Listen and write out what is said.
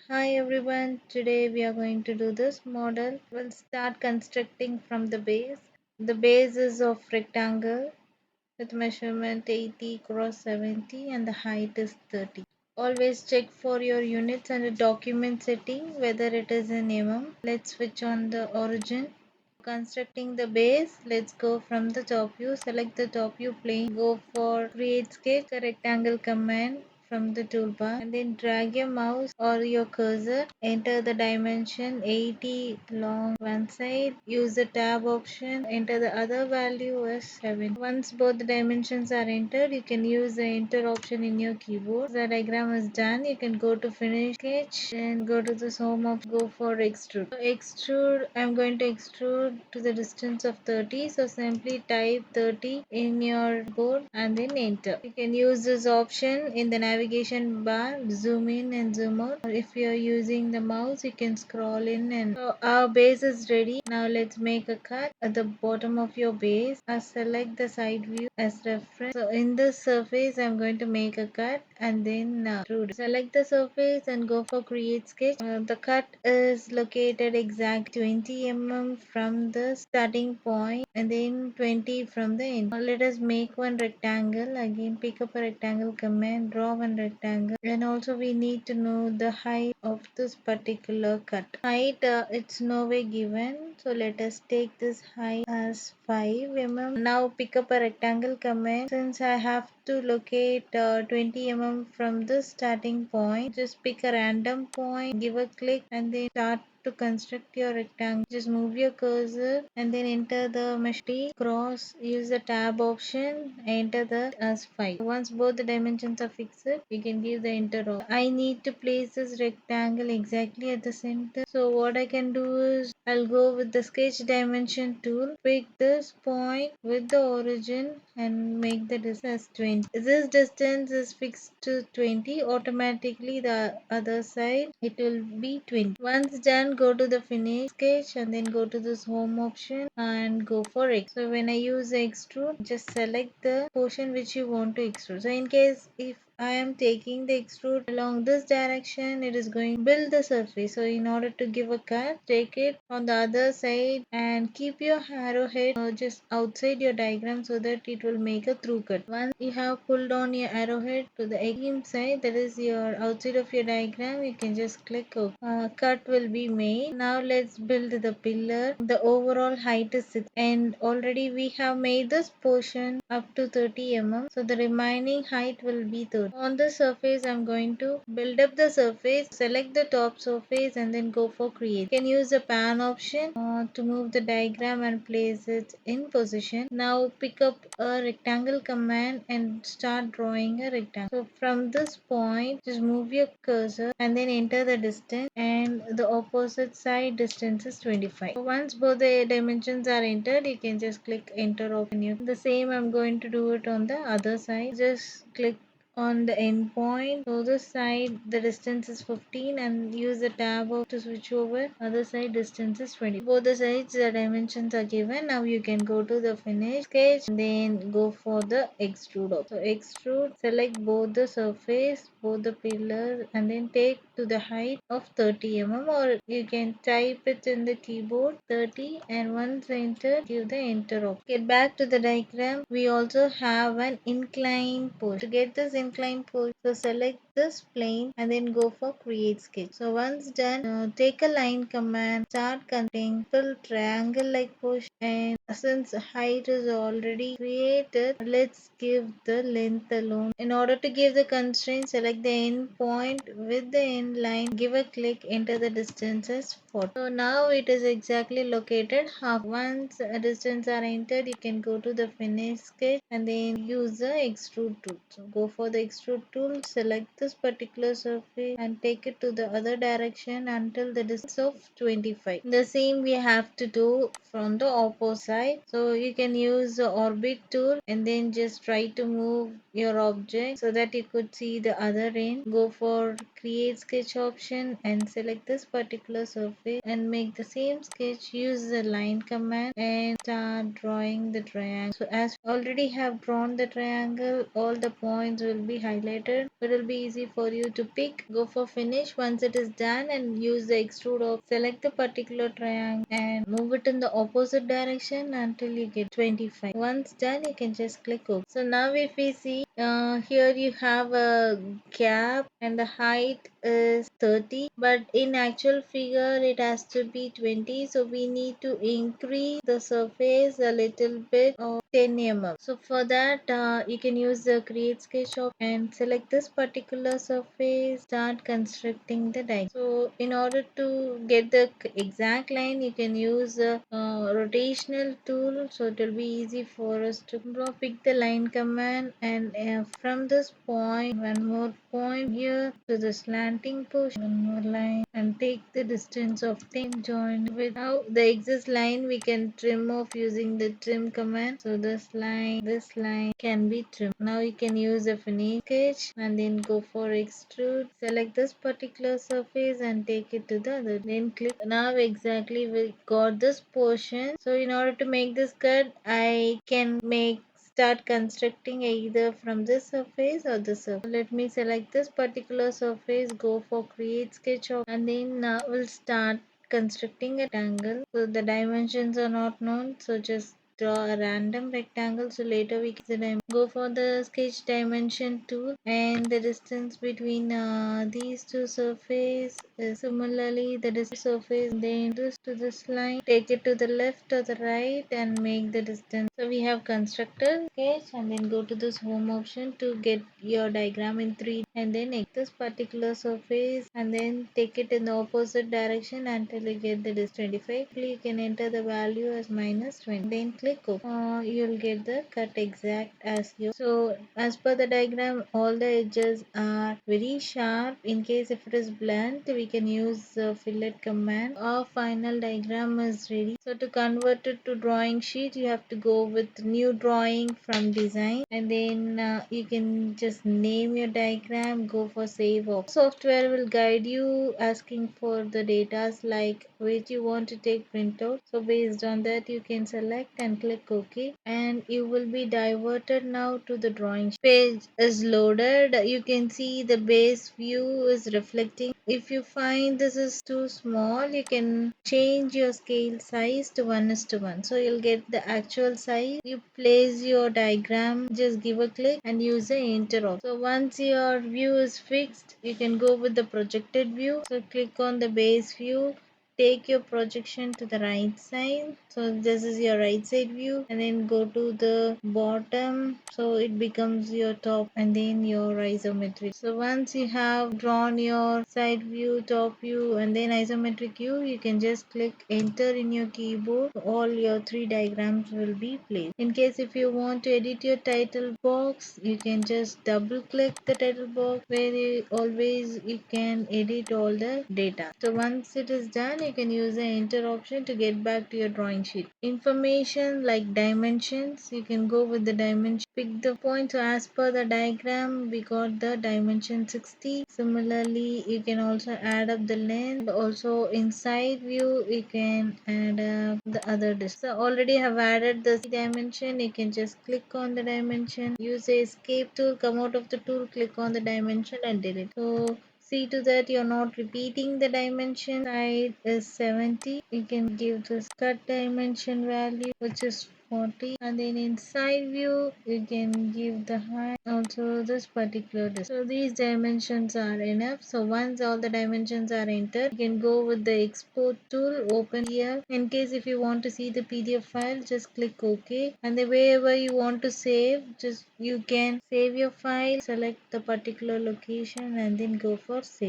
Hi everyone, today we are going to do this model. We'll start constructing from the base. The base is of rectangle with measurement 80 cross 70 and the height is 30. Always check for your units and the document setting whether it is in Let's switch on the origin. Constructing the base, let's go from the top view. Select the top view plane. Go for create sketch, the rectangle command from the toolbar and then drag your mouse or your cursor. Enter the dimension 80 long one side. Use the tab option. Enter the other value as 7. Once both the dimensions are entered, you can use the enter option in your keyboard. The diagram is done. You can go to finish sketch and go to the home of go for extrude. Extrude, I'm going to extrude to the distance of 30. So simply type 30 in your board and then enter. You can use this option in the navigation bar, zoom in and zoom out. Or if you are using the mouse, you can scroll in and so our base is ready. Now let's make a cut at the bottom of your base. Select the side view as reference. So in this surface, I'm going to make a cut and then select the surface and go for create sketch. The cut is located exact 20 mm from the starting point and then 20 from the end. Now let us make one rectangle. Again, pick up a rectangle command, draw one rectangle, and also we need to know the height of this particular cut. Height, it's no way given, so let us take this height as 5 mm. Now pick up a rectangle command. Since I have to locate 20 mm from the starting point, just pick a random point, give a click and then start to construct your rectangle. Just move your cursor and then enter the mesh cross. Use the tab option, enter the as 5. Once both the dimensions are fixed, you can give the enter option. I need to place this rectangle exactly at the center. So what I can do is I'll go with the sketch dimension tool, pick this point with the origin and make the distance as 20. This distance is fixed to 20. Automatically the other side it will be 20. Once done, go to the finish sketch and then go to this home option and go for X. So when I use extrude, just select the portion which you want to extrude. So in case if I am taking the extrude along this direction, it is going to build the surface. So in order to give a cut, take it on the other side and keep your arrowhead just outside your diagram so that it will make a through cut. Once you have pulled on your arrowhead to the extreme side, that is your outside of your diagram, you can just click OK. Cut will be made. Now let's build the pillar. The overall height is 6 and already we have made this portion up to 30 mm. So the remaining height will be 30. On the surface, I'm going to build up the surface. Select the top surface and then go for create. You can use the pan option to move the diagram and place it in position. Now pick up a rectangle command and start drawing a rectangle. So from this point, just move your cursor and then enter the distance, and the opposite side distance is 25. So once both the dimensions are entered, you can just click enter option. The same I'm going to do it on the other side. Just click on the end point. So this side the distance is 15 and use the tab to switch over. Other side distance is 20. Both the sides the dimensions are given. Now you can go to the finish sketch and then go for the extrude option. So extrude, select both the surface, both the pillars and then take to the height of 30 mm, or you can type it in the keyboard 30 and once enter give the enter option. Get back to the diagram. We also have an incline push. To get this incline push, so select this plane and then go for create sketch. So once done, take a line command, start cutting, fill triangle like push, and since height is already created, let's give the length alone. In order to give the constraint, select the end point with the end line, give a click, enter the distance as 40. So now it is exactly located half. Once a distance are entered, you can go to the finish sketch and then use the extrude tool. So go for the extrude tool, select this particular surface and take it to the other direction until the distance of 25. The same we have to do from the opposite side. So you can use the orbit tool and then just try to move your object so that you could see the other end. Go for create sketch option and select this particular surface and make the same sketch. Use the line command and start drawing the triangle. So as we already have drawn the triangle, all the points will be highlighted. It will be easy easy for you to pick. Go for finish. Once it is done, and use the extrude option, select the particular triangle and move it in the opposite direction until you get 25. Once done, you can just click OK. So now if we see, here you have a gap and the height is 30, but in actual figure it has to be 20, so we need to increase the surface a little bit of 10 mm. So for that, you can use the create sketch option and select this particular surface, start constructing the diagram. So in order to get the exact line, you can use the rotational tool, so it will be easy for us to pick the line command, and from this point, one more point here to the slanting portion, one more line, and take the distance of 10, join with now the excess line we can trim off using the trim command. So this line can be trimmed. Now you can use a finish sketch and then go for extrude, select this particular surface and take it to the other, then click. Now exactly we got this portion. So in order to make this cut, I can start constructing either from this surface or this surface. Let me select this particular surface, go for create sketch option, and then we'll start constructing a rectangle. So the dimensions are not known, so just draw a random rectangle. So later we can go for the sketch dimension tool, and the distance between these two surfaces is similarly the distance surface, then this to this line, take it to the left or the right and make the distance. So we have constructed sketch, and then go to this home option to get your diagram in 3, and then take this particular surface and then take it in the opposite direction until you get the distance 25. You can enter the value as -20, then click OK. You'll get the cut exact as you. So as per the diagram, all the edges are very sharp. In case if it is blunt, we can use the fillet command. Our final diagram is ready. So to convert it to drawing sheet, you have to go with new drawing from design, and then you can just name your diagram, go for save option. Software will guide you asking for the data like which you want to take printout. So based on that, you can select and click OK, and you will be diverted now to the drawing page is loaded. You can see the base view is reflecting. If you find this is too small, you can change your scale size to 1:1, so you'll get the actual size. You place your diagram, just give a click and use the enter option. So once your view is fixed, you can go with the projected view. So click on the base view, take your projection to the right side. So this is your right side view, and then go to the bottom, so it becomes your top, and then your isometric. So once you have drawn your side view, top view, and then isometric view, you can just click enter in your keyboard. All your 3 diagrams will be placed. In case if you want to edit your title box, you can just double click the title box, where you can edit all the data. So once it is done, you can use the enter option to get back to your drawing sheet. Information like dimensions, you can go with the dimension, pick the point. So as per the diagram, we got the dimension 60. Similarly, you can also add up the length. Also inside view, you can add up the other distance. So already have added the dimension. You can just click on the dimension, use the escape tool, come out of the tool, click on the dimension and delete. So see to that you're not repeating the dimension. Side is 70. You can give this cut dimension value, which is 40, and then inside view you can give the height, also this particular distance. So these dimensions are enough. So once all the dimensions are entered, you can go with the export tool, open here. In case if you want to see the PDF file, just click OK, and then wherever you want to save, just you can save your file, select the particular location and then go for save.